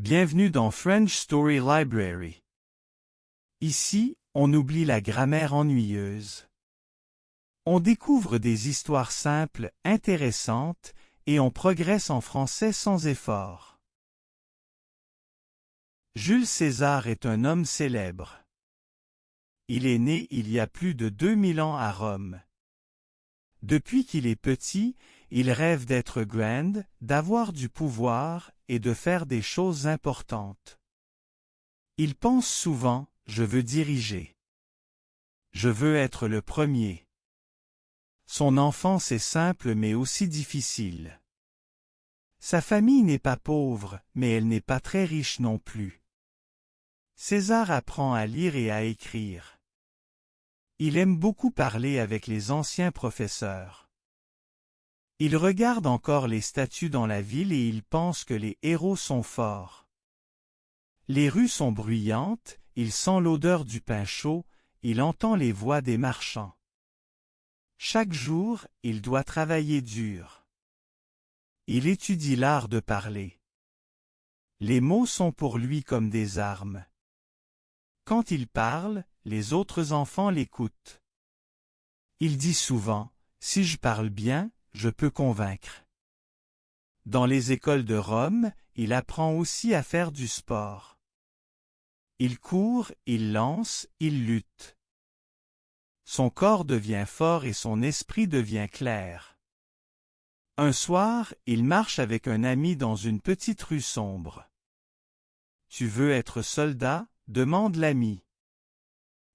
Bienvenue dans French Story Library. Ici, on oublie la grammaire ennuyeuse. On découvre des histoires simples, intéressantes, et on progresse en français sans effort. Jules César est un homme célèbre. Il est né il y a plus de 2000 ans à Rome. Depuis qu'il est petit, il rêve d'être grand, d'avoir du pouvoir et de faire des choses importantes. Il pense souvent, je veux diriger. Je veux être le premier. Son enfance est simple mais aussi difficile. Sa famille n'est pas pauvre, mais elle n'est pas très riche non plus. César apprend à lire et à écrire. Il aime beaucoup parler avec les anciens professeurs. Il regarde encore les statues dans la ville et il pense que les héros sont forts. Les rues sont bruyantes, il sent l'odeur du pain chaud, il entend les voix des marchands. Chaque jour, il doit travailler dur. Il étudie l'art de parler. Les mots sont pour lui comme des armes. Quand il parle, les autres enfants l'écoutent. Il dit souvent, « Si je parle bien, je peux convaincre. » Dans les écoles de Rome, il apprend aussi à faire du sport. Il court, il lance, il lutte. Son corps devient fort et son esprit devient clair. Un soir, il marche avec un ami dans une petite rue sombre. « Tu veux être soldat ?» demande l'ami.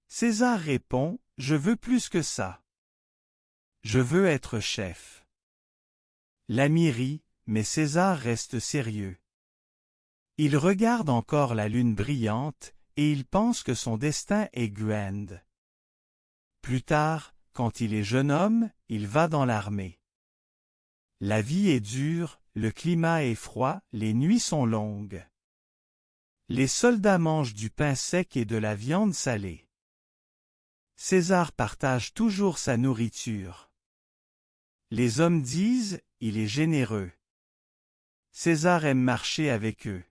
César répond, « Je veux plus que ça. Je veux être chef. » L'ami rit, mais César reste sérieux. Il regarde encore la lune brillante, et il pense que son destin est grand. Plus tard, quand il est jeune homme, il va dans l'armée. La vie est dure, le climat est froid, les nuits sont longues. Les soldats mangent du pain sec et de la viande salée. César partage toujours sa nourriture. Les hommes disent, il est généreux. César aime marcher avec eux.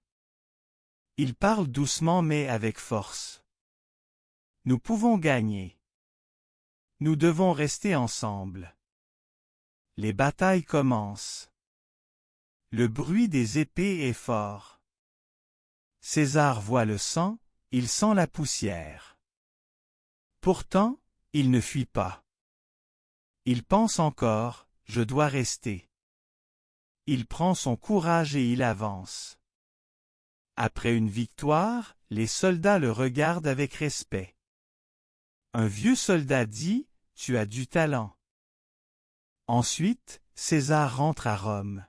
Il parle doucement mais avec force. Nous pouvons gagner. Nous devons rester ensemble. Les batailles commencent. Le bruit des épées est fort. César voit le sang, il sent la poussière. Pourtant, il ne fuit pas. Il pense encore, je dois rester. Il prend son courage et il avance. Après une victoire, les soldats le regardent avec respect. Un vieux soldat dit, « Tu as du talent. » Ensuite, César rentre à Rome.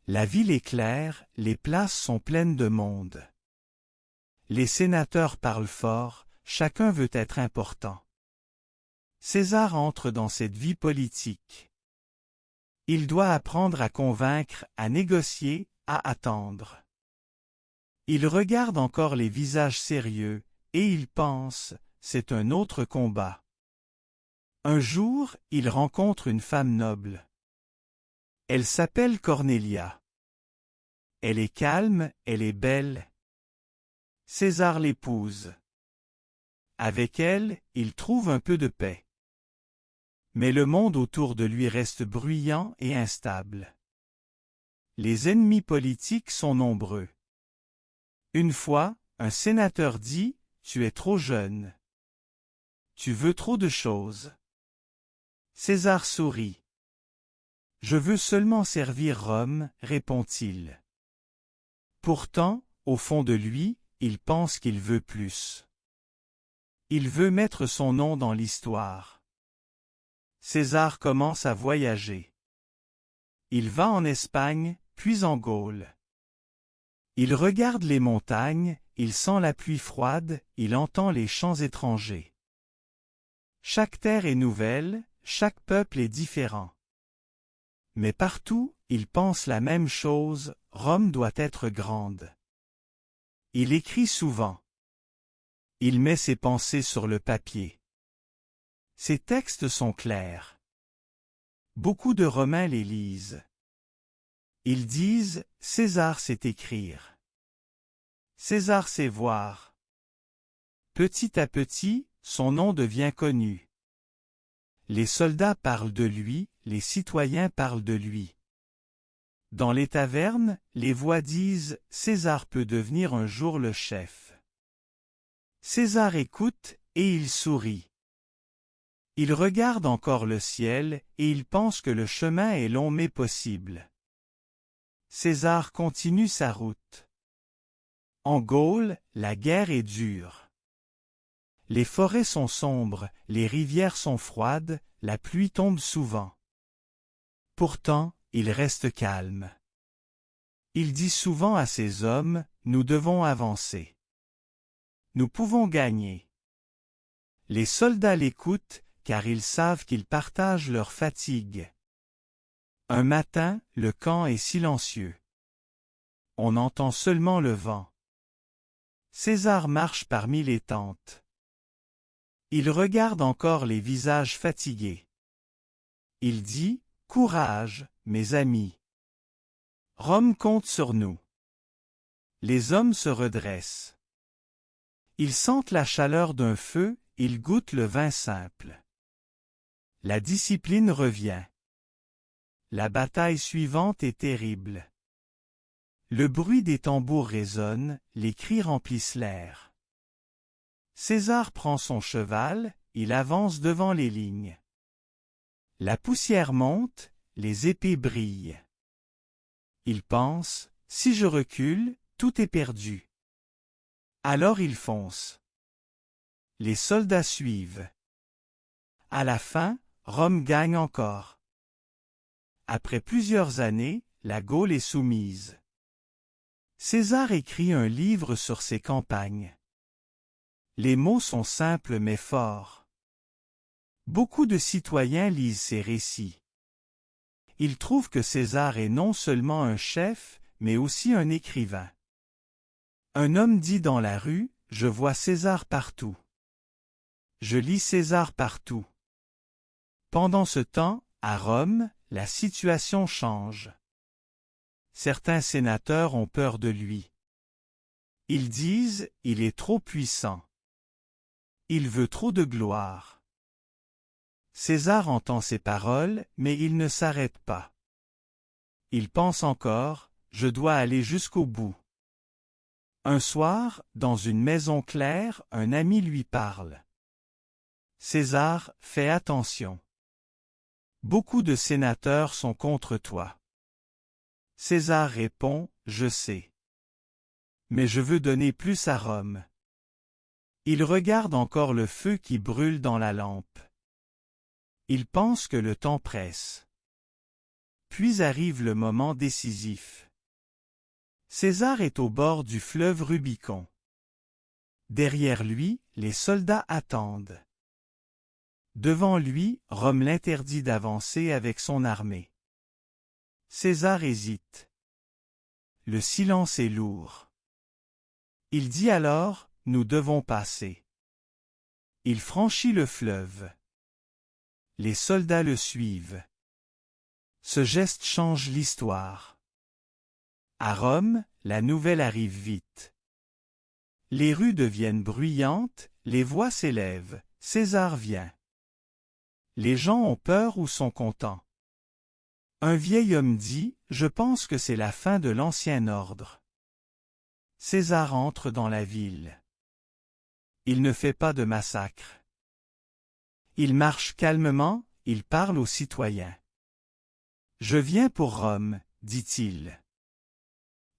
La ville est claire, les places sont pleines de monde. Les sénateurs parlent fort, chacun veut être important. César entre dans cette vie politique. Il doit apprendre à convaincre, à négocier, à attendre. Il regarde encore les visages sérieux, et il pense, c'est un autre combat. Un jour, il rencontre une femme noble. Elle s'appelle Cornélia. Elle est calme, elle est belle. César l'épouse. Avec elle, il trouve un peu de paix. Mais le monde autour de lui reste bruyant et instable. Les ennemis politiques sont nombreux. Une fois, un sénateur dit, « Tu es trop jeune. Tu veux trop de choses. » César sourit. « Je veux seulement servir Rome, » répond-il. Pourtant, au fond de lui, il pense qu'il veut plus. Il veut mettre son nom dans l'histoire. César commence à voyager. Il va en Espagne, puis en Gaule. Il regarde les montagnes, il sent la pluie froide, il entend les chants étrangers. Chaque terre est nouvelle, chaque peuple est différent. Mais partout, il pense la même chose, Rome doit être grande. Il écrit souvent. Il met ses pensées sur le papier. Ses textes sont clairs. Beaucoup de Romains les lisent. Ils disent, César sait écrire. César sait voir. Petit à petit, son nom devient connu. Les soldats parlent de lui, les citoyens parlent de lui. Dans les tavernes, les voix disent « César peut devenir un jour le chef ». César écoute, et il sourit. Il regarde encore le ciel, et il pense que le chemin est long mais possible. César continue sa route. En Gaule, la guerre est dure. Les forêts sont sombres, les rivières sont froides, la pluie tombe souvent. Pourtant, il reste calme. Il dit souvent à ses hommes, « Nous devons avancer. Nous pouvons gagner. » Les soldats l'écoutent, car ils savent qu'ils partagent leur fatigue. Un matin, le camp est silencieux. On entend seulement le vent. César marche parmi les tentes. Il regarde encore les visages fatigués. Il dit, « Courage, mes amis. Rome compte sur nous. » Les hommes se redressent. Ils sentent la chaleur d'un feu, ils goûtent le vin simple. La discipline revient. La bataille suivante est terrible. Le bruit des tambours résonne, les cris remplissent l'air. César prend son cheval, il avance devant les lignes. La poussière monte, les épées brillent. Il pense, si je recule, tout est perdu. Alors il fonce. Les soldats suivent. À la fin, Rome gagne encore. Après plusieurs années, la Gaule est soumise. César écrit un livre sur ses campagnes. Les mots sont simples mais forts. Beaucoup de citoyens lisent ces récits. Ils trouvent que César est non seulement un chef, mais aussi un écrivain. Un homme dit dans la rue, « Je vois César partout. Je lis César partout. » Pendant ce temps, à Rome, la situation change. Certains sénateurs ont peur de lui. Ils disent, « Il est trop puissant. Il veut trop de gloire. » César entend ces paroles, mais il ne s'arrête pas. Il pense encore, « Je dois aller jusqu'au bout. » Un soir, dans une maison claire, un ami lui parle. « César, fais attention. Beaucoup de sénateurs sont contre toi. » César répond, « Je sais. Mais je veux donner plus à Rome. » Il regarde encore le feu qui brûle dans la lampe. Il pense que le temps presse. Puis arrive le moment décisif. César est au bord du fleuve Rubicon. Derrière lui, les soldats attendent. Devant lui, Rome l'interdit d'avancer avec son armée. César hésite. Le silence est lourd. Il dit alors, « Nous devons passer. » Il franchit le fleuve. Les soldats le suivent. Ce geste change l'histoire. À Rome, la nouvelle arrive vite. Les rues deviennent bruyantes, les voix s'élèvent, César vient. Les gens ont peur ou sont contents. Un vieil homme dit, « Je pense que c'est la fin de l'ancien ordre. » César entre dans la ville. Il ne fait pas de massacre. Il marche calmement, il parle aux citoyens. « Je viens pour Rome, dit-il. »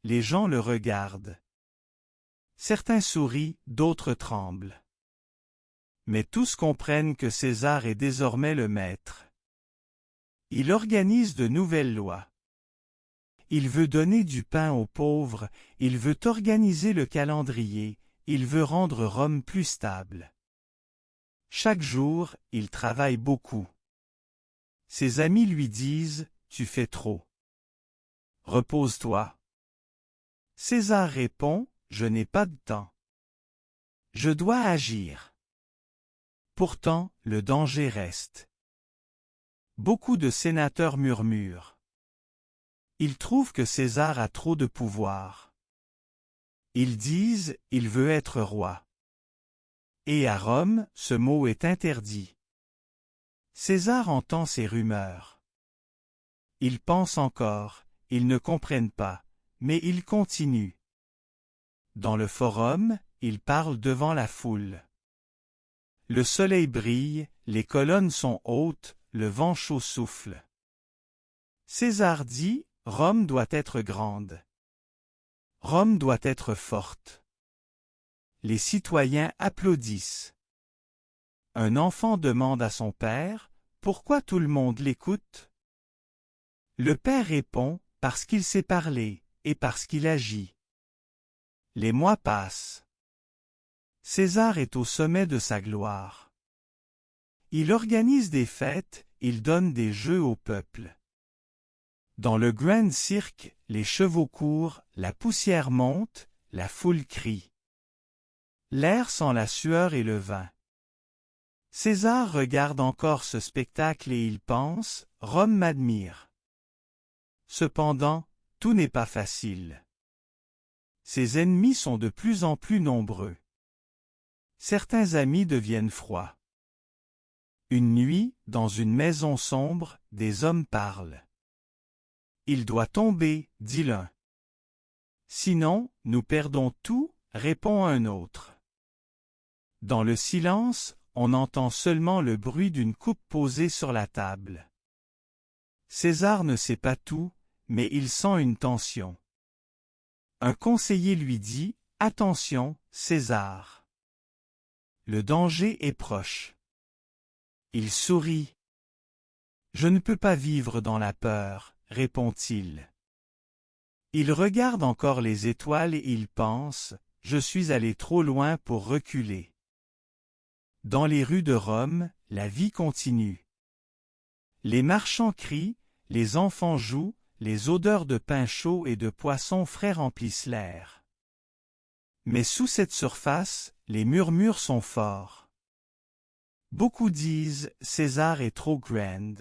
Les gens le regardent. Certains sourient, d'autres tremblent. Mais tous comprennent que César est désormais le maître. Il organise de nouvelles lois. Il veut donner du pain aux pauvres, il veut organiser le calendrier, il veut rendre Rome plus stable. Chaque jour, il travaille beaucoup. Ses amis lui disent, « Tu fais trop. Repose-toi. » César répond, « Je n'ai pas de temps. Je dois agir. » Pourtant, le danger reste. Beaucoup de sénateurs murmurent. Ils trouvent que César a trop de pouvoir. Ils disent, il veut être roi. Et à Rome, ce mot est interdit. César entend ces rumeurs. Il pense encore, ils ne comprennent pas, mais il continue. Dans le forum, il parle devant la foule. Le soleil brille, les colonnes sont hautes, le vent chaud souffle. César dit, Rome doit être grande. Rome doit être forte. Les citoyens applaudissent. Un enfant demande à son père, pourquoi tout le monde l'écoute? Le père répond, parce qu'il sait parler, et parce qu'il agit. Les mois passent. César est au sommet de sa gloire. Il organise des fêtes, il donne des jeux au peuple. Dans le Grand Cirque, les chevaux courent, la poussière monte, la foule crie. L'air sent la sueur et le vin. César regarde encore ce spectacle et il pense, Rome m'admire. Cependant, tout n'est pas facile. Ses ennemis sont de plus en plus nombreux. Certains amis deviennent froids. Une nuit, dans une maison sombre, des hommes parlent. Il doit tomber, dit l'un. Sinon, nous perdons tout, répond un autre. Dans le silence, on entend seulement le bruit d'une coupe posée sur la table. César ne sait pas tout, mais il sent une tension. Un conseiller lui dit, « Attention, César. Le danger est proche. » Il sourit. « Je ne peux pas vivre dans la peur, » répond-il. Il regarde encore les étoiles et il pense, « Je suis allé trop loin pour reculer. » Dans les rues de Rome, la vie continue. Les marchands crient, les enfants jouent, les odeurs de pain chaud et de poissons frais remplissent l'air. Mais sous cette surface, les murmures sont forts. Beaucoup disent, César est trop grand.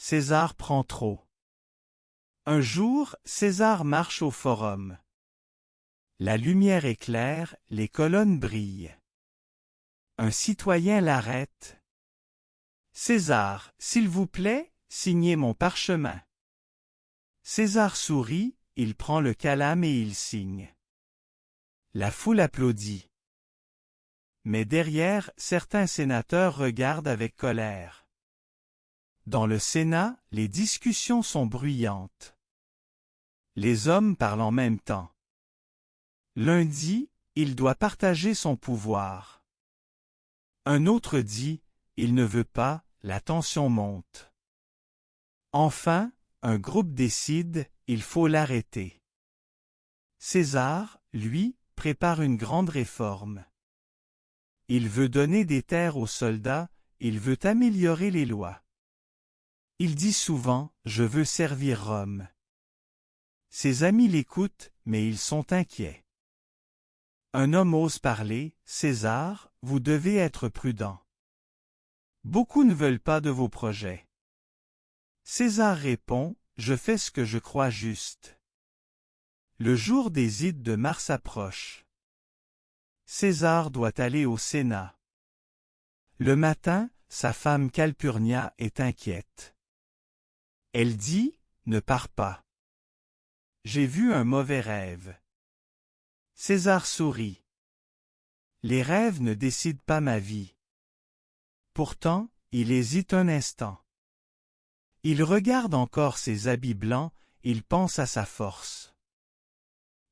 César prend trop. Un jour, César marche au forum. La lumière éclaire, les colonnes brillent. Un citoyen l'arrête. César, s'il vous plaît, signez mon parchemin. César sourit, il prend le calame et il signe. La foule applaudit. Mais derrière, certains sénateurs regardent avec colère. Dans le Sénat, les discussions sont bruyantes. Les hommes parlent en même temps. L'un dit, il doit partager son pouvoir. Un autre dit, il ne veut pas, la tension monte. Enfin, un groupe décide, il faut l'arrêter. César, lui, prépare une grande réforme. Il veut donner des terres aux soldats, il veut améliorer les lois. Il dit souvent, je veux servir Rome. Ses amis l'écoutent, mais ils sont inquiets. Un homme ose parler, César, vous devez être prudent. Beaucoup ne veulent pas de vos projets. César répond, je fais ce que je crois juste. Le jour des ides de mars approche. César doit aller au Sénat. Le matin, sa femme Calpurnia est inquiète. Elle dit, ne pars pas. J'ai vu un mauvais rêve. César sourit. Les rêves ne décident pas ma vie. Pourtant, il hésite un instant. Il regarde encore ses habits blancs, il pense à sa force.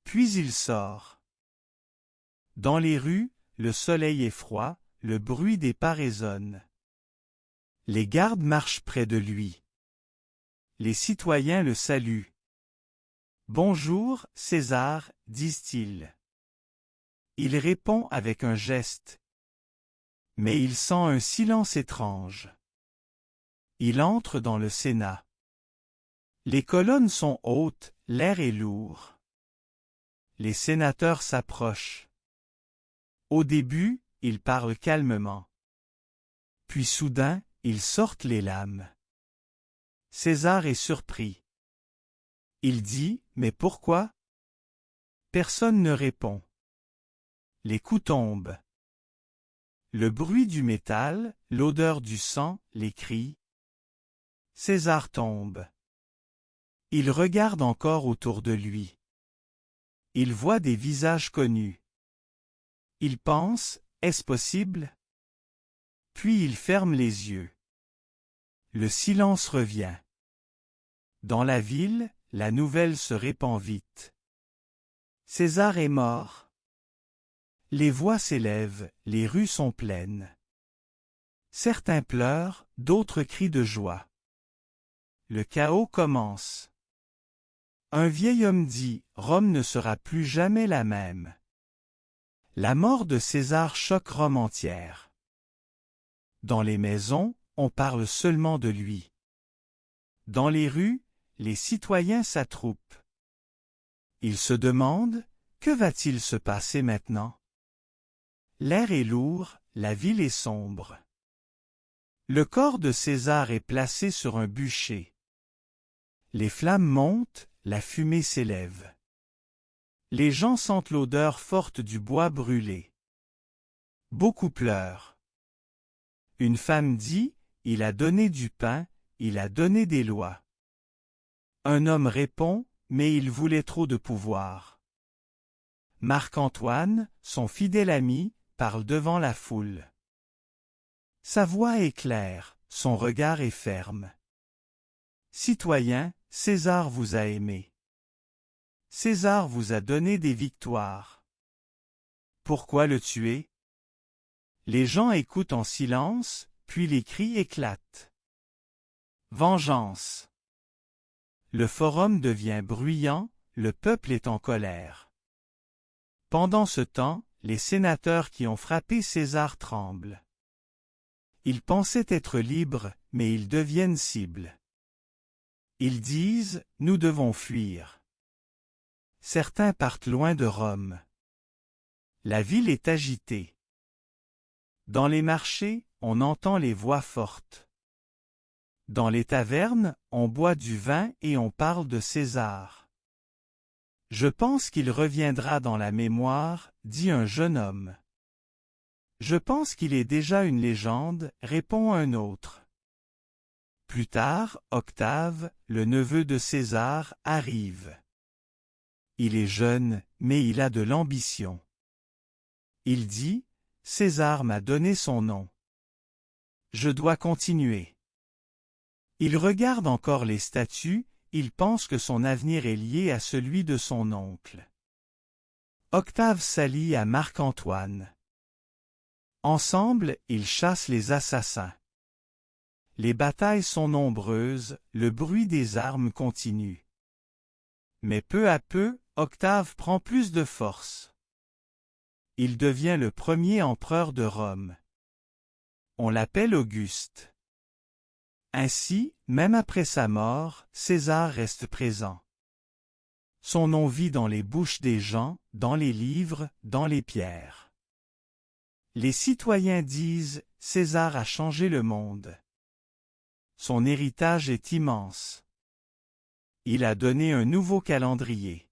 Puis il sort. Dans les rues, le soleil est froid, le bruit des pas résonne. Les gardes marchent près de lui. Les citoyens le saluent. Bonjour, César, disent-ils. Il répond avec un geste. Mais il sent un silence étrange. Il entre dans le Sénat. Les colonnes sont hautes, l'air est lourd. Les sénateurs s'approchent. Au début, ils parlent calmement. Puis soudain, ils sortent les lames. César est surpris. Il dit, mais pourquoi? personne ne répond. Les coups tombent. Le bruit du métal, l'odeur du sang, les cris. César tombe. Il regarde encore autour de lui. Il voit des visages connus. Il pense, est-ce possible? Puis il ferme les yeux. Le silence revient. Dans la ville, la nouvelle se répand vite. César est mort. Les voix s'élèvent, les rues sont pleines. Certains pleurent, d'autres crient de joie. Le chaos commence. Un vieil homme dit, Rome ne sera plus jamais la même. La mort de César choque Rome entière. Dans les maisons, on parle seulement de lui. Dans les rues, les citoyens s'attroupent. Ils se demandent, que va-t-il se passer maintenant? L'air est lourd, la ville est sombre. Le corps de César est placé sur un bûcher. Les flammes montent, la fumée s'élève. Les gens sentent l'odeur forte du bois brûlé. Beaucoup pleurent. Une femme dit, il a donné du pain, il a donné des lois. Un homme répond, mais il voulait trop de pouvoir. Marc-Antoine, son fidèle ami, parle devant la foule. Sa voix est claire, son regard est ferme. Citoyens, César vous a aimé. César vous a donné des victoires. Pourquoi le tuer? Les gens écoutent en silence, puis les cris éclatent. Vengeance. Le forum devient bruyant, le peuple est en colère. Pendant ce temps, les sénateurs qui ont frappé César tremblent. Ils pensaient être libres, mais ils deviennent cibles. Ils disent, nous devons fuir. Certains partent loin de Rome. La ville est agitée. Dans les marchés, on entend les voix fortes. Dans les tavernes, on boit du vin et on parle de César. Je pense qu'il reviendra dans la mémoire, dit un jeune homme. Je pense qu'il est déjà une légende, répond un autre. Plus tard, Octave, le neveu de César, arrive. Il est jeune, mais il a de l'ambition. Il dit, César m'a donné son nom. Je dois continuer. Il regarde encore les statues, il pense que son avenir est lié à celui de son oncle. Octave s'allie à Marc-Antoine. Ensemble, ils chassent les assassins. Les batailles sont nombreuses, le bruit des armes continue. Mais peu à peu, Octave prend plus de force. Il devient le premier empereur de Rome. On l'appelle Auguste. Ainsi, même après sa mort, César reste présent. Son nom vit dans les bouches des gens, dans les livres, dans les pierres. Les citoyens disent, César a changé le monde. Son héritage est immense. Il a donné un nouveau calendrier.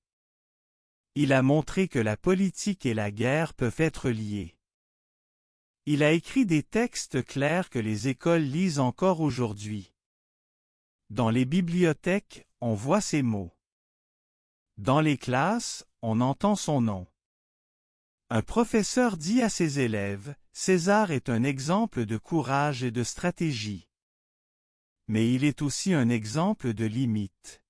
Il a montré que la politique et la guerre peuvent être liées. Il a écrit des textes clairs que les écoles lisent encore aujourd'hui. Dans les bibliothèques, on voit ces mots. Dans les classes, on entend son nom. Un professeur dit à ses élèves, César est un exemple de courage et de stratégie. Mais il est aussi un exemple de limite.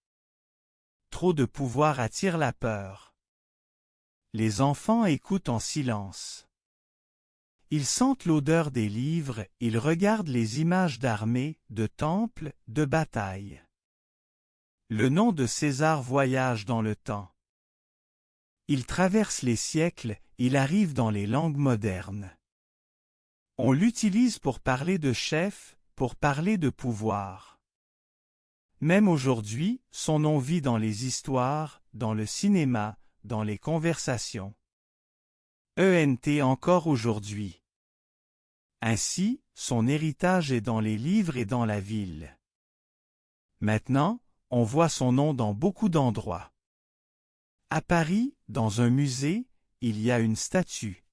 Trop de pouvoir attire la peur. Les enfants écoutent en silence. Ils sentent l'odeur des livres, ils regardent les images d'armées, de temples, de batailles. Le nom de César voyage dans le temps. Il traverse les siècles, il arrive dans les langues modernes. On l'utilise pour parler de chef, pour parler de pouvoir. Même aujourd'hui, son nom vit dans les histoires, dans le cinéma, dans les conversations. ENT encore aujourd'hui. Ainsi, son héritage est dans les livres et dans la ville. Maintenant, on voit son nom dans beaucoup d'endroits. À Paris, dans un musée, il y a une statue.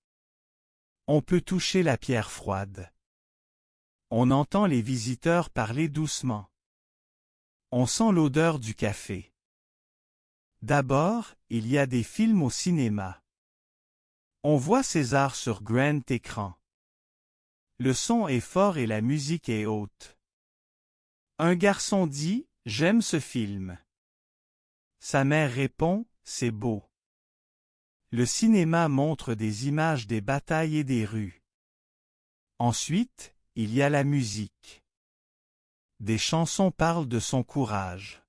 On peut toucher la pierre froide. On entend les visiteurs parler doucement. On sent l'odeur du café. D'abord, il y a des films au cinéma. On voit César sur grand écran. Le son est fort et la musique est haute. Un garçon dit « J'aime ce film ». Sa mère répond « C'est beau ». Le cinéma montre des images des batailles et des rues. Ensuite, il y a la musique. Des chansons parlent de son courage.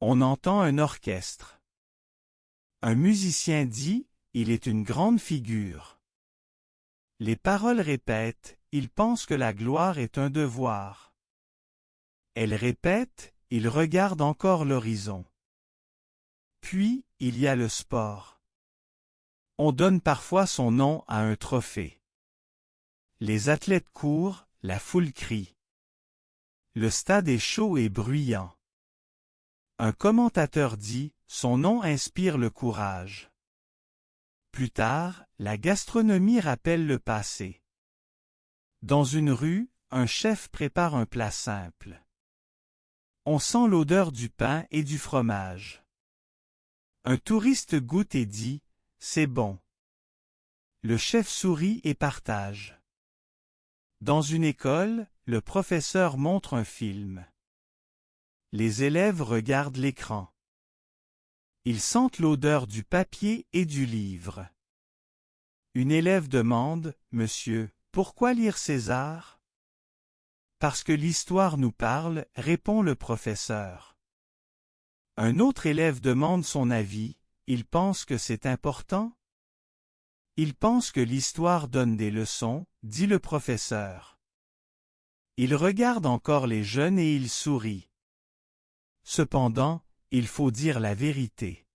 On entend un orchestre. Un musicien dit « Il est une grande figure ». Les paroles répètent « Il pense que la gloire est un devoir ». Elle répète « Il regarde encore l'horizon ». Puis, il y a le sport. On donne parfois son nom à un trophée. Les athlètes courent, la foule crie. Le stade est chaud et bruyant. Un commentateur dit « Son nom inspire le courage ». Plus tard, la gastronomie rappelle le passé. Dans une rue, un chef prépare un plat simple. On sent l'odeur du pain et du fromage. Un touriste goûte et dit « C'est bon ». Le chef sourit et partage. Dans une école, le professeur montre un film. Les élèves regardent l'écran. Ils sentent l'odeur du papier et du livre. Une élève demande « Monsieur, pourquoi lire César ?» « Parce que l'histoire nous parle », répond le professeur. Un autre élève demande son avis, il pense que c'est important? Il pense que l'histoire donne des leçons, dit le professeur. Il regarde encore les jeunes et il sourit. Cependant, il faut dire la vérité.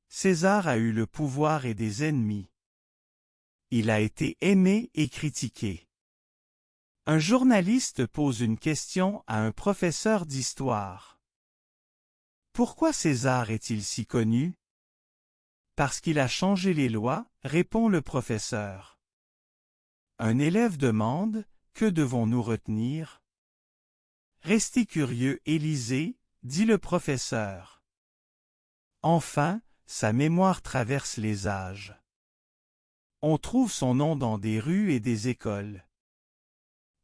César a eu le pouvoir et des ennemis. Il a été aimé et critiqué. Un journaliste pose une question à un professeur d'histoire. Pourquoi César est-il si connu? Parce qu'il a changé les lois, répond le professeur. Un élève demande, que devons-nous retenir? Restez curieux et lisez, dit le professeur. Enfin, sa mémoire traverse les âges. On trouve son nom dans des rues et des écoles.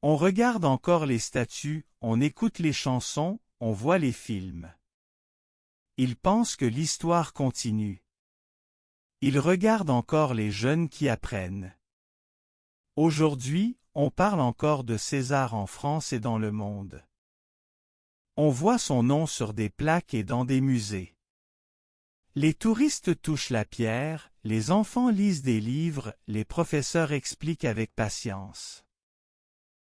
On regarde encore les statues, on écoute les chansons, on voit les films. Il pense que l'histoire continue. Il regarde encore les jeunes qui apprennent. Aujourd'hui, on parle encore de César en France et dans le monde. On voit son nom sur des plaques et dans des musées. Les touristes touchent la pierre, les enfants lisent des livres, les professeurs expliquent avec patience.